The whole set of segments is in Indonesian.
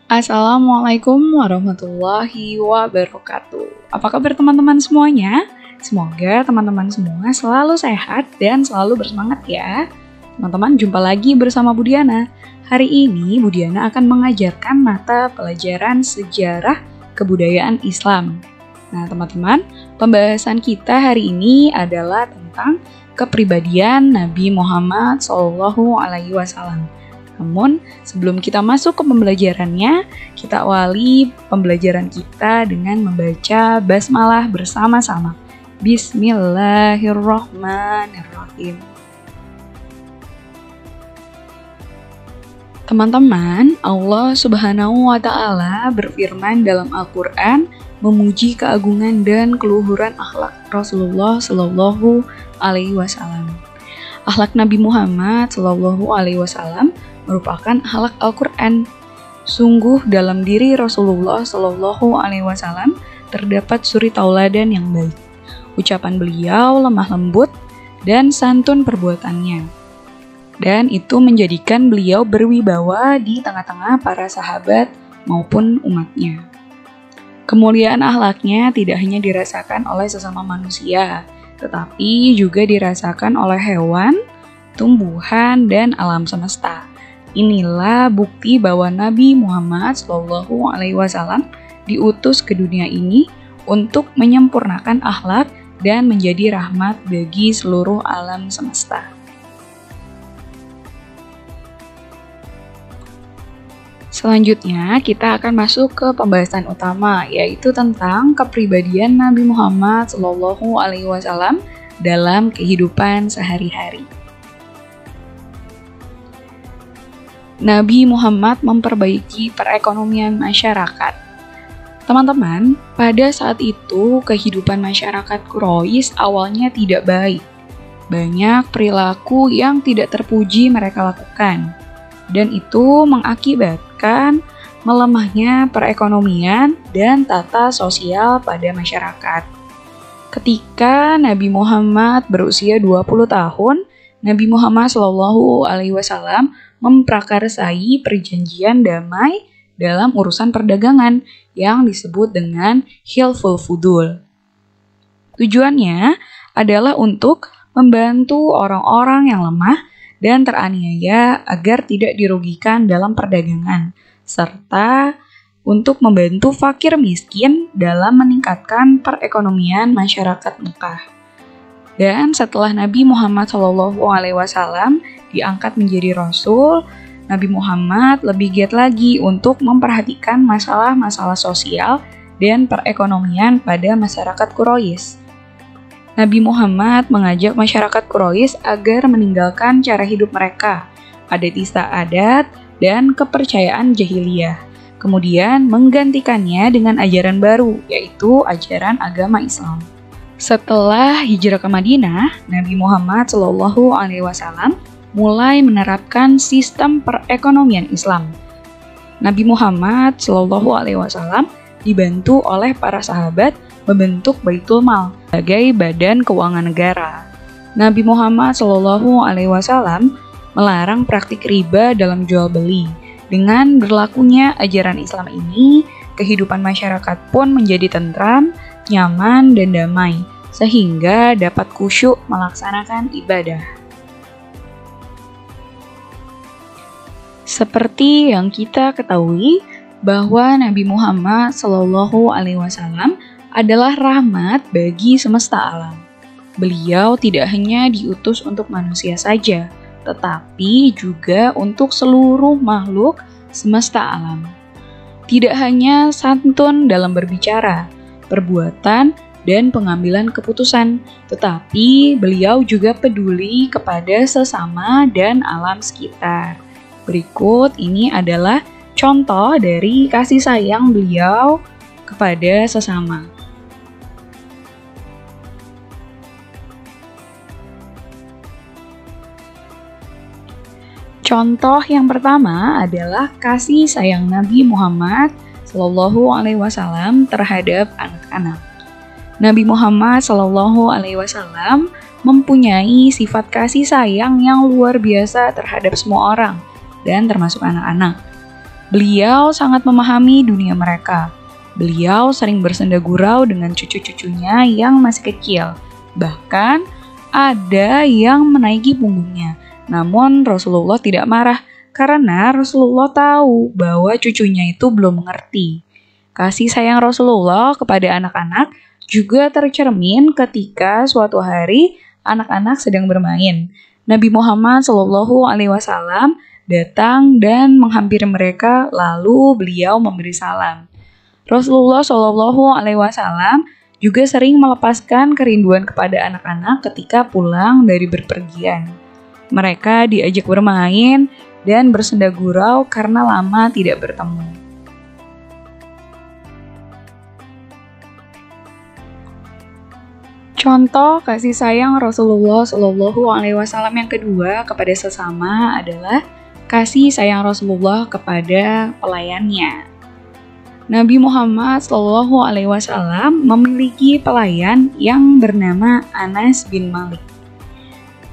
Assalamualaikum warahmatullahi wabarakatuh. Apa kabar teman-teman semuanya? Semoga teman-teman semua selalu sehat dan selalu bersemangat ya. Teman-teman, jumpa lagi bersama Bu Diana. Hari ini Bu Diana akan mengajarkan mata pelajaran sejarah kebudayaan Islam. Nah teman-teman, pembahasan kita hari ini adalah tentang kepribadian Nabi Muhammad SAW. Namun, sebelum kita masuk ke pembelajarannya, kita awali pembelajaran kita dengan membaca basmalah bersama-sama. Bismillahirrahmanirrahim. Teman-teman, Allah Subhanahu wa Ta'ala berfirman dalam Al-Quran memuji keagungan dan keluhuran akhlak Rasulullah Shallallahu Alaihi Wasallam. Akhlak Nabi Muhammad Shallallahu Alaihi Wasallam merupakan akhlak Al-Quran. Sungguh dalam diri Rasulullah Shallallahu Alaihi Wasallam terdapat suri tauladan yang baik. Ucapan beliau lemah lembut dan santun perbuatannya. Dan itu menjadikan beliau berwibawa di tengah-tengah para sahabat maupun umatnya. Kemuliaan akhlaknya tidak hanya dirasakan oleh sesama manusia, tetapi juga dirasakan oleh hewan, tumbuhan, dan alam semesta. Inilah bukti bahwa Nabi Muhammad SAW diutus ke dunia ini untuk menyempurnakan akhlak dan menjadi rahmat bagi seluruh alam semesta. Selanjutnya, kita akan masuk ke pembahasan utama, yaitu tentang kepribadian Nabi Muhammad SAW dalam kehidupan sehari-hari. Nabi Muhammad memperbaiki perekonomian masyarakat. Teman-teman, pada saat itu kehidupan masyarakat Quraisy awalnya tidak baik. Banyak perilaku yang tidak terpuji mereka lakukan, dan itu mengakibatkan melemahnya perekonomian dan tata sosial pada masyarakat. Ketika Nabi Muhammad berusia 20 tahun, Nabi Muhammad SAW memprakarsai perjanjian damai dalam urusan perdagangan yang disebut dengan Hilful Fudul. Tujuannya adalah untuk membantu orang-orang yang lemah dan teraniaya agar tidak dirugikan dalam perdagangan, serta untuk membantu fakir miskin dalam meningkatkan perekonomian masyarakat Mekah. Dan setelah Nabi Muhammad SAW diangkat menjadi Rasul, Nabi Muhammad lebih giat lagi untuk memperhatikan masalah-masalah sosial dan perekonomian pada masyarakat Quraisy. Nabi Muhammad mengajak masyarakat Quraisy agar meninggalkan cara hidup mereka, adat istiadat, dan kepercayaan jahiliyah. Kemudian menggantikannya dengan ajaran baru, yaitu ajaran agama Islam. Setelah hijrah ke Madinah, Nabi Muhammad SAW mulai menerapkan sistem perekonomian Islam. Nabi Muhammad SAW dibantu oleh para sahabat membentuk Baitul Mal sebagai badan keuangan negara. Nabi Muhammad SAW melarang praktik riba dalam jual beli. Dengan berlakunya ajaran Islam ini, kehidupan masyarakat pun menjadi tentram, nyaman, dan damai, sehingga dapat khusyuk melaksanakan ibadah. Seperti yang kita ketahui bahwa Nabi Muhammad SAW adalah rahmat bagi semesta alam. Beliau tidak hanya diutus untuk manusia saja, tetapi juga untuk seluruh makhluk semesta alam. Tidak hanya santun dalam berbicara, perbuatan, dan pengambilan keputusan, tetapi beliau juga peduli kepada sesama dan alam sekitar. Berikut ini adalah contoh dari kasih sayang beliau kepada sesama. Contoh yang pertama adalah kasih sayang Nabi Muhammad SAW terhadap anak-anak. Nabi Muhammad SAW mempunyai sifat kasih sayang yang luar biasa terhadap semua orang, dan termasuk anak-anak. Beliau sangat memahami dunia mereka. Beliau sering bersenda gurau dengan cucu-cucunya yang masih kecil. Bahkan ada yang menaiki punggungnya. Namun Rasulullah tidak marah karena Rasulullah tahu bahwa cucunya itu belum mengerti. Kasih sayang Rasulullah kepada anak-anak juga tercermin ketika suatu hari anak-anak sedang bermain. Nabi Muhammad SAW datang dan menghampiri mereka, lalu beliau memberi salam. Rasulullah SAW juga sering melepaskan kerinduan kepada anak-anak ketika pulang dari berpergian. Mereka diajak bermain dan bersenda gurau karena lama tidak bertemu. Contoh kasih sayang Rasulullah SAW yang kedua kepada sesama adalah kasih sayang Rasulullah kepada pelayannya. Nabi Muhammad SAW memiliki pelayan yang bernama Anas bin Malik.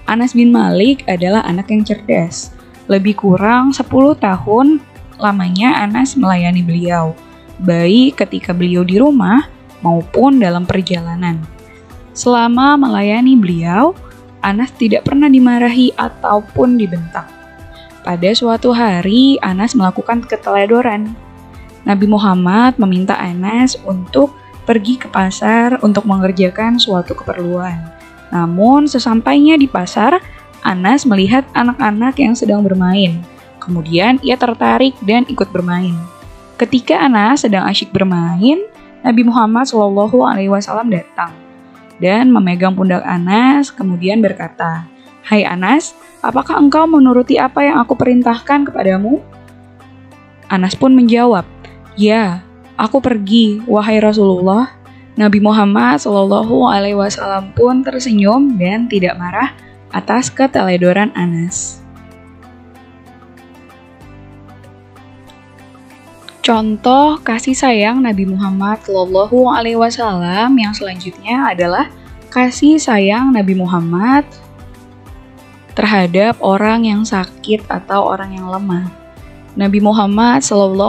Anas bin Malik adalah anak yang cerdas. Lebih kurang 10 tahun lamanya Anas melayani beliau, baik ketika beliau di rumah maupun dalam perjalanan. Selama melayani beliau, Anas tidak pernah dimarahi ataupun dibentak. Pada suatu hari, Anas melakukan keteledoran. Nabi Muhammad meminta Anas untuk pergi ke pasar untuk mengerjakan suatu keperluan. Namun, sesampainya di pasar, Anas melihat anak-anak yang sedang bermain. Kemudian, ia tertarik dan ikut bermain. Ketika Anas sedang asyik bermain, Nabi Muhammad SAW datang dan memegang pundak Anas, kemudian berkata, "Hai Anas, apakah engkau menuruti apa yang aku perintahkan kepadamu?" Anas pun menjawab, "Ya, aku pergi, wahai Rasulullah." Nabi Muhammad SAW pun tersenyum dan tidak marah atas keteledoran Anas. Contoh kasih sayang Nabi Muhammad SAW yang selanjutnya adalah kasih sayang Nabi Muhammad terhadap orang yang sakit atau orang yang lemah. Nabi Muhammad SAW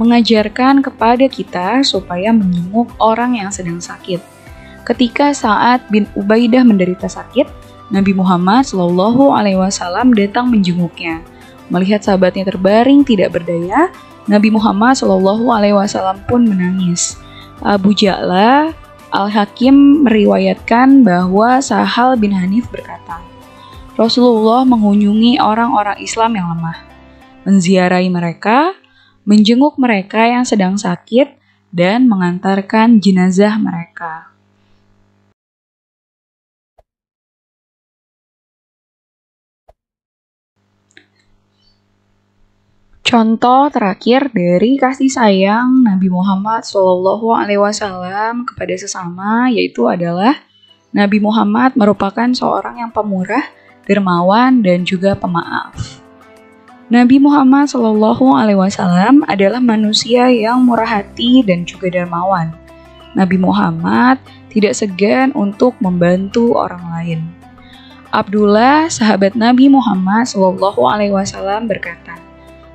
mengajarkan kepada kita supaya menjenguk orang yang sedang sakit. Ketika Sa'ad bin Ubaidah menderita sakit, Nabi Muhammad SAW datang menjenguknya. Melihat sahabatnya terbaring tidak berdaya, Nabi Muhammad SAW pun menangis. Abu Ja'la Al-Hakim meriwayatkan bahwa Sahal bin Hanif berkata, Rasulullah mengunjungi orang-orang Islam yang lemah, menziarahi mereka, menjenguk mereka yang sedang sakit, dan mengantarkan jenazah mereka. Contoh terakhir dari kasih sayang Nabi Muhammad SAW kepada sesama yaitu adalah Nabi Muhammad merupakan seorang yang pemurah, dermawan, dan juga pemaaf. Nabi Muhammad SAW adalah manusia yang murah hati dan juga dermawan. Nabi Muhammad tidak segan untuk membantu orang lain. Abdullah, sahabat Nabi Muhammad SAW berkata,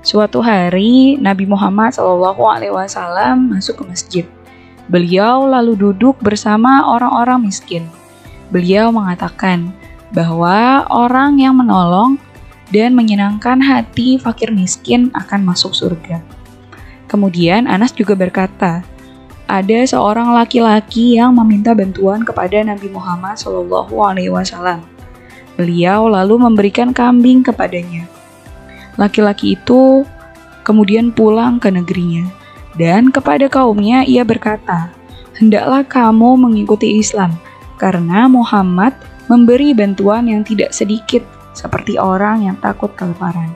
suatu hari Nabi Muhammad SAW masuk ke masjid. Beliau lalu duduk bersama orang-orang miskin. Beliau mengatakan bahwa orang yang menolong dan menyenangkan hati fakir miskin akan masuk surga. Kemudian Anas juga berkata, ada seorang laki-laki yang meminta bantuan kepada Nabi Muhammad SAW. Beliau lalu memberikan kambing kepadanya. Laki-laki itu kemudian pulang ke negerinya, dan kepada kaumnya ia berkata, hendaklah kamu mengikuti Islam, karena Muhammad memberi bantuan yang tidak sedikit seperti orang yang takut kelaparan.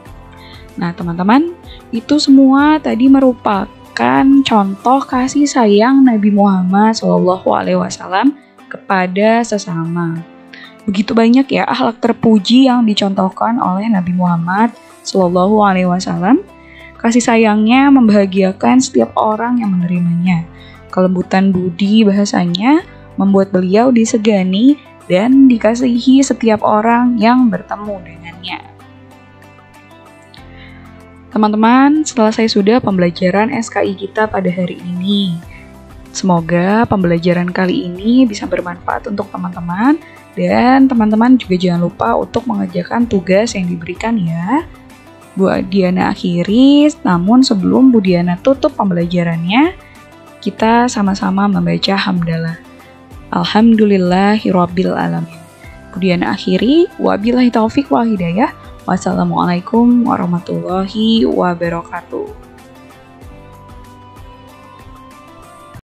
Nah teman-teman, itu semua tadi merupakan contoh kasih sayang Nabi Muhammad SAW kepada sesama. Begitu banyak ya akhlak terpuji yang dicontohkan oleh Nabi Muhammad SAW. Kasih sayangnya membahagiakan setiap orang yang menerimanya. Kelembutan budi bahasanya membuat beliau disegani dan dikasihi setiap orang yang bertemu dengannya. Teman-teman, selesai sudah pembelajaran SKI kita pada hari ini. Semoga pembelajaran kali ini bisa bermanfaat untuk teman-teman, dan teman-teman juga jangan lupa untuk mengerjakan tugas yang diberikan ya. Bu Diana akhiri, namun sebelum Bu Diana tutup pembelajarannya, kita sama-sama membaca hamdalah. Alhamdulillahirabbil alamin. Bu Diana akhiri, wabillahi taufik wal hidayah. Wassalamualaikum warahmatullahi wabarakatuh.